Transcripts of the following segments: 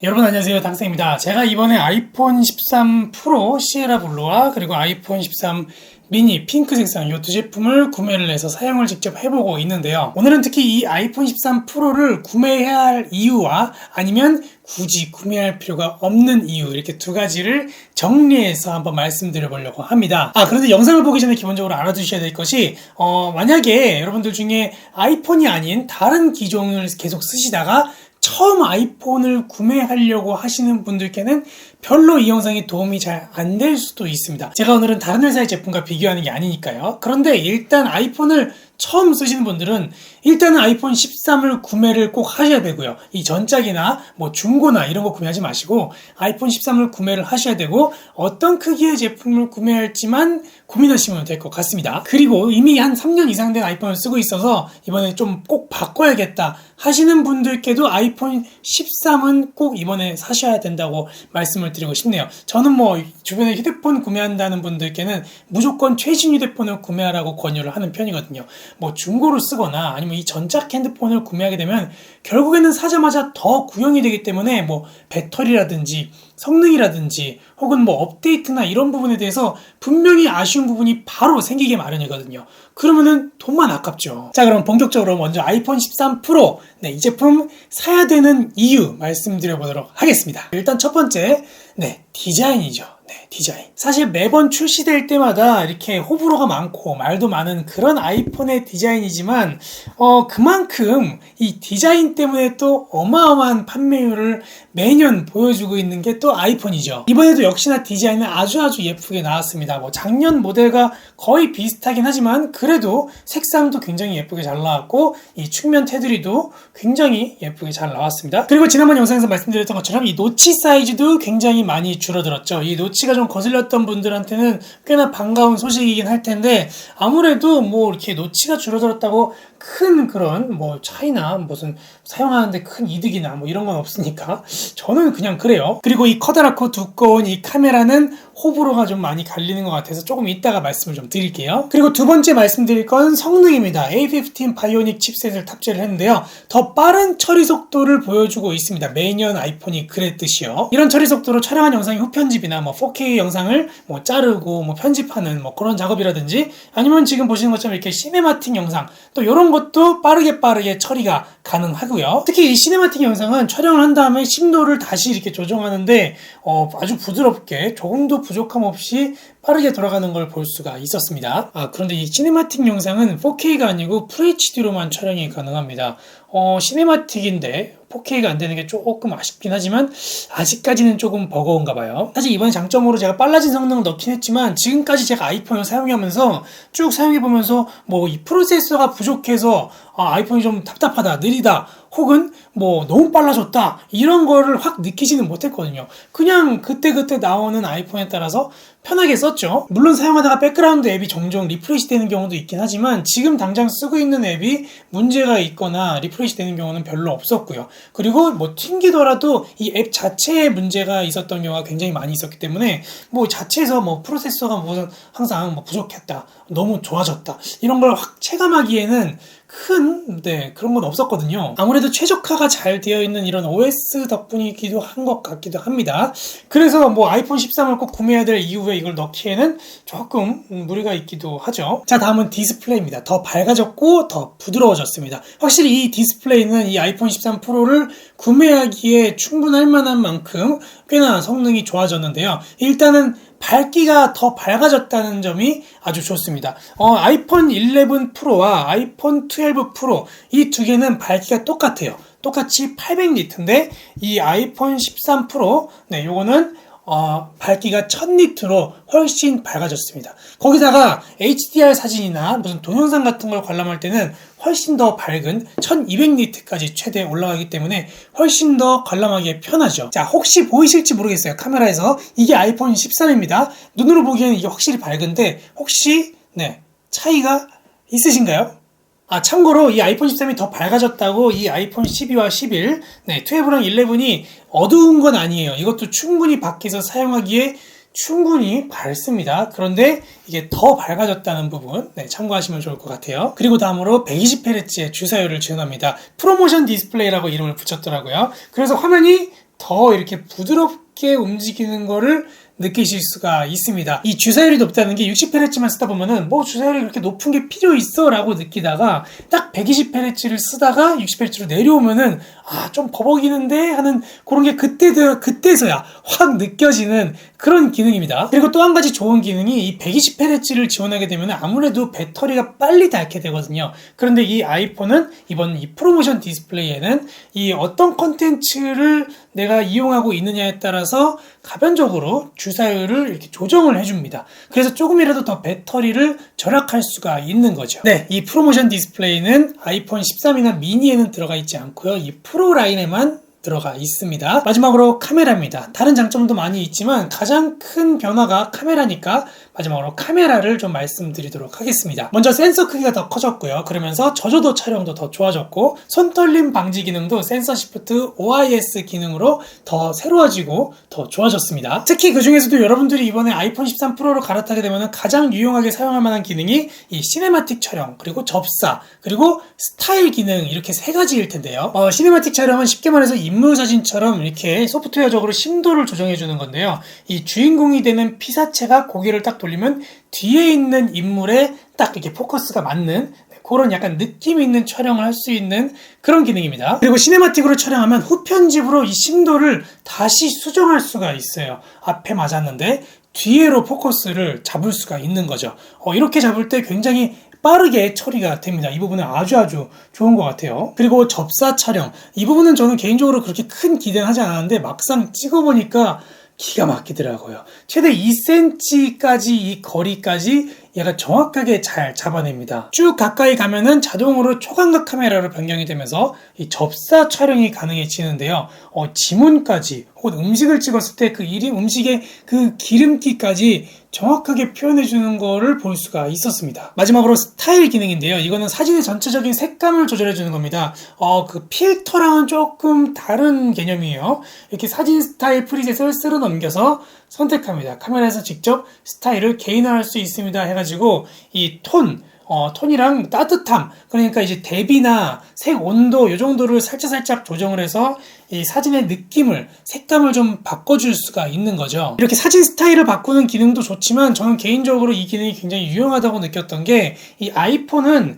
여러분 안녕하세요, 닥스입니다. 제가 이번에 아이폰 13 프로 시에라 블루와 그리고 아이폰 13 미니 핑크 색상 이 두 제품을 구매를 해서 사용을 직접 해보고 있는데요. 오늘은 특히 이 아이폰 13 프로를 구매해야 할 이유와 아니면 굳이 구매할 필요가 없는 이유, 이렇게 두 가지를 정리해서 한번 말씀드려 보려고 합니다. 그런데 영상을 보기 전에 기본적으로 알아두셔야 될 것이 만약에 여러분들 중에 아이폰이 아닌 다른 기종을 계속 쓰시다가 처음 아이폰을 구매하려고 하시는 분들께는 별로 이 영상이 도움이 잘 안 될 수도 있습니다. 제가 오늘은 다른 회사의 제품과 비교하는 게 아니니까요. 그런데 일단 아이폰을 처음 쓰시는 분들은 일단은 아이폰 13을 구매를 꼭 하셔야 되고요. 이 전작이나 뭐 중고나 이런 거 구매하지 마시고 아이폰 13을 구매를 하셔야 되고 어떤 크기의 제품을 구매할지만 고민하시면 될 것 같습니다. 그리고 이미 한 3년 이상 된 아이폰을 쓰고 있어서 이번에 좀 꼭 바꿔야겠다 하시는 분들께도 아이폰 13은 꼭 이번에 사셔야 된다고 말씀을 드리고 싶네요. 저는 뭐 주변에 휴대폰 구매한다는 분들께는 무조건 최신 휴대폰을 구매하라고 권유를 하는 편이거든요. 뭐 중고로 쓰거나 아니면 이 전작 핸드폰을 구매하게 되면 결국에는 사자마자 더 구형이 되기 때문에 뭐 배터리라든지 성능이라든지 혹은 뭐 업데이트나 이런 부분에 대해서 분명히 아쉬운 부분이 바로 생기게 마련이거든요. 그러면은 돈만 아깝죠. 자, 그럼 본격적으로 먼저 아이폰 13 프로 이 제품 사야 되는 이유 말씀드려 보도록 하겠습니다. 일단 첫 번째, 디자인이죠. 디자인. 사실 매번 출시될 때마다 이렇게 호불호가 많고 말도 많은 그런 아이폰의 디자인이지만 그만큼 이 디자인 때문에 또 어마어마한 판매율을 매년 보여주고 있는 게 또 아이폰이죠. 이번에도 역시나 디자인은 아주 예쁘게 나왔습니다. 뭐 작년 모델과 거의 비슷하긴 하지만 그래도 색상도 굉장히 예쁘게 잘 나왔고 이 측면 테두리도 굉장히 예쁘게 잘 나왔습니다. 그리고 지난번 영상에서 말씀드렸던 것처럼 이 노치 사이즈도 굉장히 많이 줄어들었죠. 이 노치가 좀 거슬렸던 분들한테는 꽤나 반가운 소식이긴 할 텐데 아무래도 뭐 이렇게 노치가 줄어들었다고 큰 그런 뭐 차이나 무슨 사용하는데 큰 이득이나 뭐 이런 건 없으니까 저는 그냥 그래요. 그리고 이 커다랗고 두꺼운 이 카메라는 호불호가 좀 많이 갈리는 것 같아서 조금 이따가 말씀을 좀 드릴게요. 그리고 두 번째 말씀드릴 건 성능입니다. A15 바이오닉 칩셋을 탑재를 했는데요. 더 빠른 처리 속도를 보여주고 있습니다. 매년 아이폰이 그랬듯이요. 이런 처리 속도로 촬영한 영상의 후편집이나 뭐 4K 영상을 뭐 자르고 뭐 편집하는 뭐 그런 작업이라든지 아니면 지금 보시는 것처럼 이렇게 시네마틱 영상 또 이런 것도 빠르게 처리가 가능하고요. 특히 이 시네마틱 영상은 촬영을 한 다음에 심도를 다시 이렇게 조정하는데 아주 부드럽게 조금도 부족함 없이 빠르게 돌아가는 걸 볼 수가 있었습니다. 그런데 이 시네마틱 영상은 4K가 아니고 FHD로만 촬영이 가능합니다. 시네마틱인데 4K가 안 되는 게 조금 아쉽긴 하지만 아직까지는 조금 버거운가 봐요. 사실 이번에 장점으로 제가 빨라진 성능을 넣긴 했지만 지금까지 제가 아이폰을 사용하면서 쭉 사용해보면서 뭐 이 프로세서가 부족해서 아이폰이 좀 답답하다, 느리다 혹은 뭐 너무 빨라졌다 이런 거를 확 느끼지는 못했거든요. 그냥 그때그때 나오는 아이폰에 따라서 편하게 썼죠. 물론 사용하다가 백그라운드 앱이 종종 리프레시 되는 경우도 있긴 하지만 지금 당장 쓰고 있는 앱이 문제가 있거나 리프레시 되는 경우는 별로 없었고요. 그리고 뭐 튕기더라도 이 앱 자체에 문제가 있었던 경우가 굉장히 많이 있었기 때문에 뭐 자체에서 뭐 프로세서가 무슨 항상 뭐 부족했다, 너무 좋아졌다 이런 걸 확 체감하기에는 그런 건 없었거든요. 아무래도 최적화가 잘 되어 있는 이런 OS 덕분이기도 한 것 같기도 합니다. 그래서 뭐 아이폰 13을 꼭 구매해야 될 이후에 이걸 넣기에는 조금 무리가 있기도 하죠. 자, 다음은 디스플레이입니다. 더 밝아졌고 더 부드러워졌습니다. 확실히 이 디스플레이는 이 아이폰 13 프로를 구매하기에 충분할 만한 만큼 꽤나 성능이 좋아졌는데요. 일단은 밝기가 더 밝아졌다는 점이 아주 좋습니다. 아이폰 11 프로와 아이폰 12 프로 이 두 개는 밝기가 똑같아요. 똑같이 800니트인데 이 아이폰 13 프로 요거는 밝기가 1000니트로 훨씬 밝아졌습니다. 거기다가 HDR 사진이나 무슨 동영상 같은 걸 관람할 때는 훨씬 더 밝은 1200니트까지 최대 올라가기 때문에 훨씬 더 관람하기에 편하죠. 자, 혹시 보이실지 모르겠어요. 카메라에서 이게 아이폰 13입니다. 눈으로 보기에는 이게 확실히 밝은데 혹시 차이가 있으신가요? 참고로 이 아이폰 13이 더 밝아졌다고 이 아이폰 12와 11, 12랑 11이 어두운 건 아니에요. 이것도 충분히 밖에서 사용하기에 충분히 밝습니다. 그런데 이게 더 밝아졌다는 부분 참고하시면 좋을 것 같아요. 그리고 다음으로 120Hz의 주사율을 지원합니다. 프로모션 디스플레이라고 이름을 붙였더라고요. 그래서 화면이 더 이렇게 부드럽게 움직이는 거를 느끼실 수가 있습니다. 이 주사율이 높다는 게 60Hz만 쓰다 보면은 뭐 주사율이 그렇게 높은 게 필요 있어 라고 느끼다가 딱 120Hz를 쓰다가 60Hz로 내려오면은 좀 버벅이는데 하는 그런 게 그때서야 확 느껴지는 그런 기능입니다. 그리고 또 한 가지 좋은 기능이 이 120Hz를 지원하게 되면 아무래도 배터리가 빨리 닳게 되거든요. 그런데 이 아이폰은 이번 이 프로모션 디스플레이에는 이 어떤 컨텐츠를 내가 이용하고 있느냐에 따라서 가변적으로 주사율을 이렇게 조정을 해줍니다. 그래서 조금이라도 더 배터리를 절약할 수가 있는 거죠. 네, 이 프로모션 디스플레이는 아이폰 13이나 미니에는 들어가 있지 않고요. 이 프로 라인에만 들어가 있습니다. 마지막으로 카메라입니다. 다른 장점도 많이 있지만 가장 큰 변화가 카메라니까 마지막으로 카메라를 좀 말씀드리도록 하겠습니다. 먼저 센서 크기가 더 커졌고요. 그러면서 저조도 촬영도 더 좋아졌고 손떨림 방지 기능도 센서 시프트 OIS 기능으로 더 새로워지고 더 좋아졌습니다. 특히 그 중에서도 여러분들이 이번에 아이폰 13 프로로 갈아타게 되면 가장 유용하게 사용할 만한 기능이 이 시네마틱 촬영, 그리고 접사, 그리고 스타일 기능 이렇게 세 가지일 텐데요. 시네마틱 촬영은 쉽게 말해서 인물 사진처럼 이렇게 소프트웨어적으로 심도를 조정해 주는 건데요. 이 주인공이 되는 피사체가 고개를 딱 돌리면 뒤에 있는 인물에 딱 이렇게 포커스가 맞는 그런 약간 느낌 있는 촬영을 할 수 있는 그런 기능입니다. 그리고 시네마틱으로 촬영하면 후편집으로 이 심도를 다시 수정할 수가 있어요. 앞에 맞았는데 뒤에로 포커스를 잡을 수가 있는 거죠. 이렇게 잡을 때 굉장히 빠르게 처리가 됩니다. 이 부분은 아주 좋은 것 같아요. 그리고 접사 촬영, 이 부분은 저는 개인적으로 그렇게 큰 기대는 하지 않았는데 막상 찍어보니까 기가 막히더라고요. 최대 2cm까지 이 거리까지 얘가 정확하게 잘 잡아냅니다. 쭉 가까이 가면은 자동으로 초광각 카메라로 변경이 되면서 이 접사 촬영이 가능해지는데요. 지문까지 혹은 음식을 찍었을 때 그 음식의 그 기름기까지 정확하게 표현해주는 거를 볼 수가 있었습니다. 마지막으로 스타일 기능인데요. 이거는 사진의 전체적인 색감을 조절해주는 겁니다. 그 필터랑은 조금 다른 개념이에요. 이렇게 사진 스타일 프리셋을 쓸어 넘겨서 선택합니다. 카메라에서 직접 스타일을 개인화할 수 있습니다 해가지고 이 톤이랑 따뜻함, 그러니까 이제 대비나 색 온도 이 정도를 살짝 조정을 해서 이 사진의 느낌을, 색감을 좀 바꿔줄 수가 있는 거죠. 이렇게 사진 스타일을 바꾸는 기능도 좋지만 저는 개인적으로 이 기능이 굉장히 유용하다고 느꼈던 게 이 아이폰은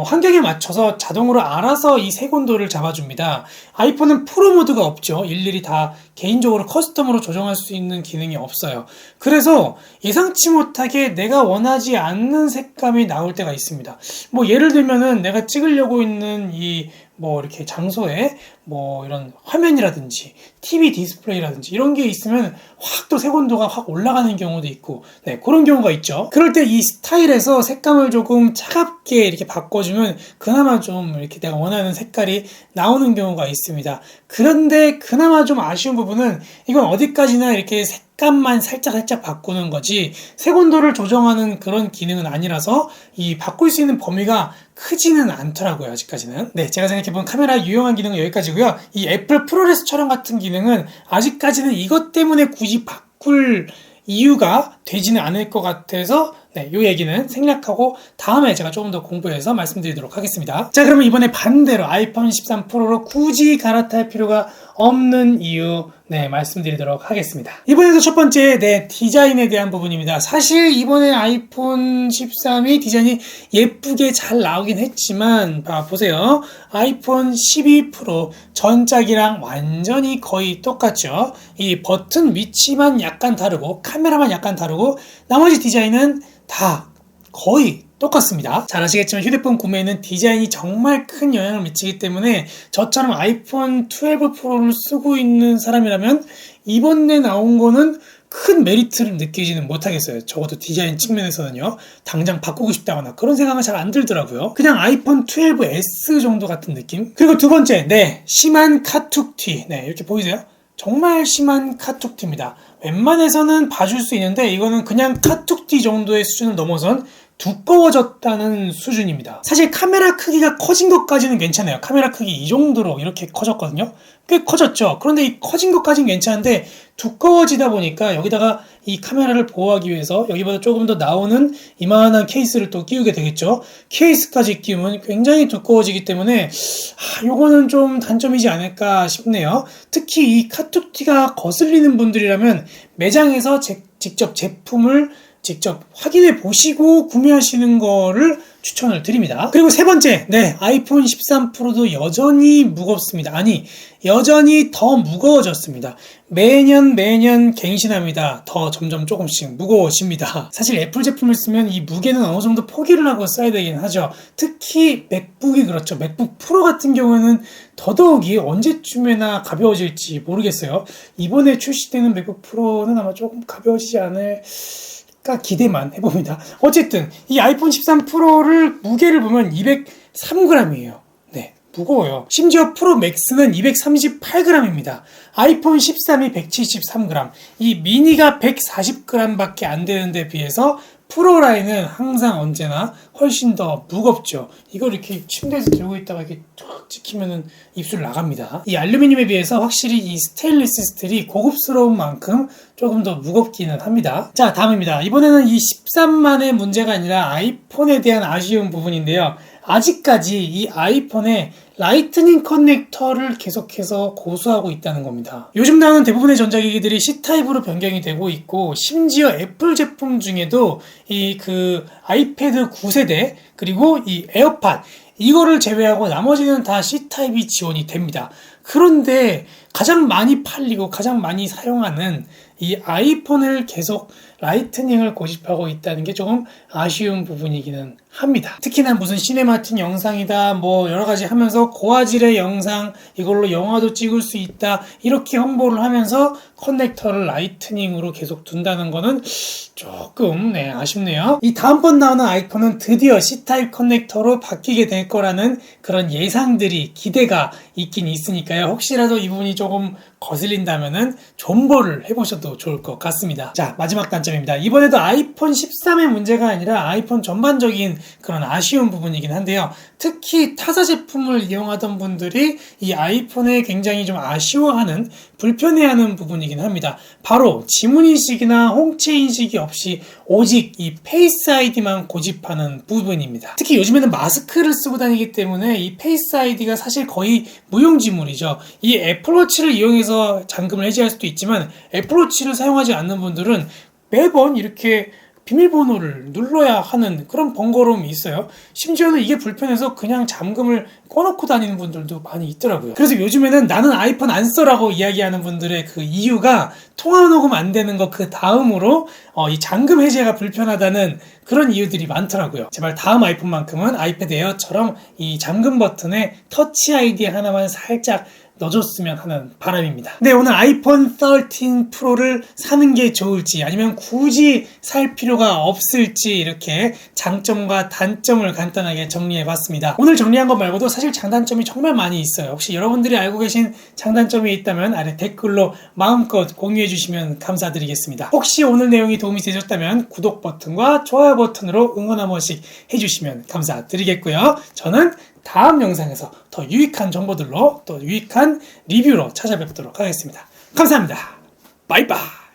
환경에 맞춰서 자동으로 알아서 이 색 온도를 잡아줍니다. 아이폰은 프로 모드가 없죠. 일일이 다 개인적으로 커스텀으로 조정할 수 있는 기능이 없어요. 그래서 예상치 못하게 내가 원하지 않는 색감이 나올 때가 있습니다. 뭐 예를 들면은 내가 찍으려고 있는 이렇게 장소에 이런 화면이라든지 TV 디스플레이라든지 이런 게 있으면 확 또 색온도가 확 올라가는 경우도 있고, 그런 경우가 있죠. 그럴 때 이 스타일에서 색감을 조금 차갑게 이렇게 바꿔주면 그나마 좀 이렇게 내가 원하는 색깔이 나오는 경우가 있습니다. 그런데 그나마 좀 아쉬운 부분은 이건 어디까지나 이렇게 색감만 살짝 바꾸는 거지 색온도를 조정하는 그런 기능은 아니라서 이 바꿀 수 있는 범위가 크지는 않더라고요, 아직까지는. 제가 생각해본 카메라 유용한 기능은 여기까지고요. 이 애플 프로레스 촬영 같은 기능은 아직까지는 이것 때문에 굳이 바꿀 이유가 되지는 않을 것 같아서 이 얘기는 생략하고 다음에 제가 조금 더 공부해서 말씀드리도록 하겠습니다. 자, 그러면 이번에 반대로 아이폰 13 프로로 굳이 갈아탈 필요가 없는 이유 말씀드리도록 하겠습니다. 이번에도 첫 번째 디자인에 대한 부분입니다. 사실 이번에 아이폰 13이 디자인이 예쁘게 잘 나오긴 했지만 보세요. 아이폰 12 프로 전작이랑 완전히 거의 똑같죠. 이 버튼 위치만 약간 다르고 카메라만 약간 다르고 나머지 디자인은 다 거의 똑같습니다. 잘 아시겠지만 휴대폰 구매에는 디자인이 정말 큰 영향을 미치기 때문에 저처럼 아이폰 12 프로를 쓰고 있는 사람이라면 이번에 나온 거는 큰 메리트를 느끼지는 못하겠어요. 적어도 디자인 측면에서는요. 당장 바꾸고 싶다거나 그런 생각은 잘 안 들더라고요. 그냥 아이폰 12S 정도 같은 느낌? 그리고 두 번째, 심한 카툭튀. 이렇게 보이세요? 정말 심한 카툭튀입니다. 웬만해서는 봐줄 수 있는데 이거는 그냥 카툭튀 정도의 수준을 넘어선 두꺼워졌다는 수준입니다. 사실 카메라 크기가 커진 것까지는 괜찮아요. 카메라 크기 이 정도로 이렇게 커졌거든요. 꽤 커졌죠. 그런데 이 커진 것까지는 괜찮은데 두꺼워지다 보니까 여기다가 이 카메라를 보호하기 위해서 여기보다 조금 더 나오는 이만한 케이스를 또 끼우게 되겠죠. 케이스까지 끼우면 굉장히 두꺼워지기 때문에 요거는 좀 단점이지 않을까 싶네요. 특히 이 카툭티가 거슬리는 분들이라면 매장에서 직접 제품을 직접 확인해 보시고 구매하시는 거를 추천을 드립니다. 그리고 세 번째, 아이폰 13 프로도 여전히 무겁습니다. 아니, 여전히 더 무거워졌습니다. 매년 갱신합니다. 더 점점 조금씩 무거워집니다. 사실 애플 제품을 쓰면 이 무게는 어느 정도 포기를 하고 써야 되긴 하죠. 특히 맥북이 그렇죠. 맥북 프로 같은 경우에는 더더욱이 언제쯤에나 가벼워질지 모르겠어요. 이번에 출시되는 맥북 프로는 아마 조금 가벼워지지 않을까 기대만 해봅니다. 어쨌든 이 아이폰 13 프로를 무게를 보면 203g이에요. 네, 무거워요. 심지어 프로 맥스는 238g입니다. 아이폰 13이 173g, 이 미니가 140g 밖에 안 되는데 비해서 프로 라인은 항상 언제나 훨씬 더 무겁죠. 이걸 이렇게 침대에서 들고 있다가 이렇게 쫙 찍히면은 입술 나갑니다. 이 알루미늄에 비해서 확실히 이 스테인리스 스틸이 고급스러운 만큼 조금 더 무겁기는 합니다. 자, 다음입니다. 이번에는 이 13만의 문제가 아니라 아이폰에 대한 아쉬운 부분인데요. 아직까지 이 아이폰에 라이트닝 커넥터를 계속해서 고수하고 있다는 겁니다. 요즘 나오는 대부분의 전자기기들이 C타입으로 변경이 되고 있고, 심지어 애플 제품 중에도 이 아이패드 9세대 그리고 이 에어팟 이거를 제외하고 나머지는 다 C타입이 지원이 됩니다. 그런데 가장 많이 팔리고 가장 많이 사용하는 이 아이폰을 계속 라이트닝을 고집하고 있다는 게 조금 아쉬운 부분이기는 합니다. 특히나 무슨 시네마틱 영상이다 뭐 여러가지 하면서 고화질의 영상, 이걸로 영화도 찍을 수 있다 이렇게 홍보를 하면서 커넥터를 라이트닝으로 계속 둔다는 거는 조금 아쉽네요. 이 다음번 나오는 아이폰은 드디어 C타입 커넥터로 바뀌게 될 거라는 그런 예상들이 기대가 있긴 있으니까요. 혹시라도 이 부분이 조금 거슬린다면은 존버를 해보셔도 좋을 것 같습니다. 자, 마지막 단점입니다. 이번에도 아이폰 13의 문제가 아니라 아이폰 전반적인 그런 아쉬운 부분이긴 한데요. 특히 타사 제품을 이용하던 분들이 이 아이폰에 굉장히 좀 아쉬워하는, 불편해하는 부분이긴 합니다. 바로 지문인식이나 홍채 인식이 없이 오직 이 페이스 아이디만 고집하는 부분입니다. 특히 요즘에는 마스크를 쓰고 다니기 때문에 이 페이스 아이디가 사실 거의 무용지물이죠. 이 애플워치를 이용해서 잠금을 해제할 수도 있지만 애플워치를 사용하지 않는 분들은 매번 이렇게 비밀번호를 눌러야 하는 그런 번거로움이 있어요. 심지어는 이게 불편해서 그냥 잠금을 꺼놓고 다니는 분들도 많이 있더라고요. 그래서 요즘에는 나는 아이폰 안 써라고 이야기하는 분들의 그 이유가 통화 녹음 안 되는 거 그 다음으로 이 잠금 해제가 불편하다는 그런 이유들이 많더라고요. 제발 다음 아이폰만큼은 아이패드 에어처럼 이 잠금 버튼에 터치 아이디 하나만 살짝 넣어줬으면 하는 바람입니다. 네, 오늘 아이폰 13 프로를 사는 게 좋을지 아니면 굳이 살 필요가 없을지 이렇게 장점과 단점을 간단하게 정리해봤습니다. 오늘 정리한 것 말고도 사실 장단점이 정말 많이 있어요. 혹시 여러분들이 알고 계신 장단점이 있다면 아래 댓글로 마음껏 공유해주시면 감사드리겠습니다. 혹시 오늘 내용이 도움이 되셨다면 구독 버튼과 좋아요 버튼으로 응원 한 번씩 해주시면 감사드리겠고요. 저는 다음 영상에서 더 유익한 정보들로 또 유익한 리뷰로 찾아뵙도록 하겠습니다. 감사합니다. 바이바이.